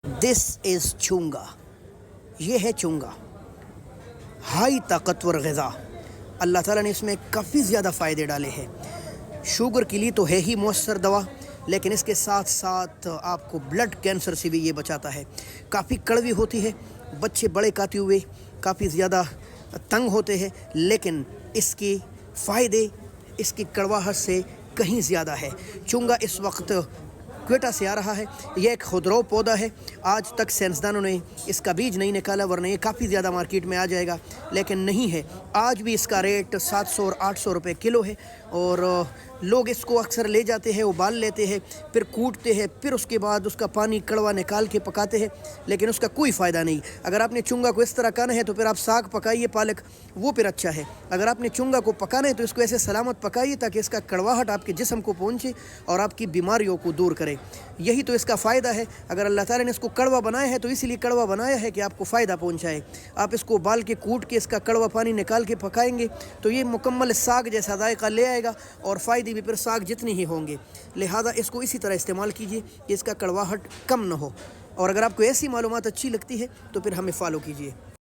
دس از چونگا، یہ ہے چونگا، ہائی طاقتور غذا۔ اللہ تعالیٰ نے اس میں کافی زیادہ فائدے ڈالے ہیں۔ شوگر کے لیے تو ہے ہی مؤثر دوا، لیکن اس کے ساتھ ساتھ آپ کو بلڈ کینسر سے بھی یہ بچاتا ہے۔ کافی کڑوی ہوتی ہے، بچے بڑے کھاتے ہوئے کافی زیادہ تنگ ہوتے ہیں، لیکن اس کے فائدے اس کی کڑواہٹ سے کہیں زیادہ ہے۔ چونگا اس وقت کوئٹہ سے آ رہا ہے۔ یہ ایک خودرو پودا ہے۔ آج تک سائنسدانوں نے اس کا بیج نہیں نکالا، ورنہ یہ کافی زیادہ مارکیٹ میں آ جائے گا، لیکن نہیں ہے۔ آج بھی اس کا ریٹ 700 اور 800 روپے کلو ہے، اور لوگ اس کو اکثر لے جاتے ہیں، ابال لیتے ہیں، پھر کوٹتے ہیں، پھر اس کے بعد اس کا پانی کڑوا نکال کے پکاتے ہیں، لیکن اس کا کوئی فائدہ نہیں۔ اگر آپ نے چونگا کو اس طرح کھانا ہے تو پھر آپ ساگ پکائیے، پالک، وہ پھر اچھا ہے۔ اگر آپ نے چونگا کو پکانا ہے تو اس کو ایسے سلامت پکائیے تاکہ اس کا کڑواہٹ آپ کے جسم کو پہنچے اور آپ کی بیماریوں کو دور کرے۔ یہی تو اس کا فائدہ ہے۔ اگر اللہ تعالیٰ نے اس کو کڑوا بنایا ہے تو اسی لیے کڑوا بنایا ہے کہ آپ کو فائدہ پہنچائے۔ آپ اس کو ابال کے کوٹ کے اس کا کڑوا پانی نکال کے پکائیں گے تو یہ مکمل ساگ جیسا ذائقہ لے آئے گا، اور فائدے بھی پھر ساگ جتنے ہی ہوں گے۔ لہٰذا اس کو اسی طرح استعمال کیجیے کہ اس کا کڑواہٹ کم نہ ہو۔ اور اگر آپ کو ایسی معلومات اچھی لگتی ہے تو پھر ہمیں فالو کیجیے۔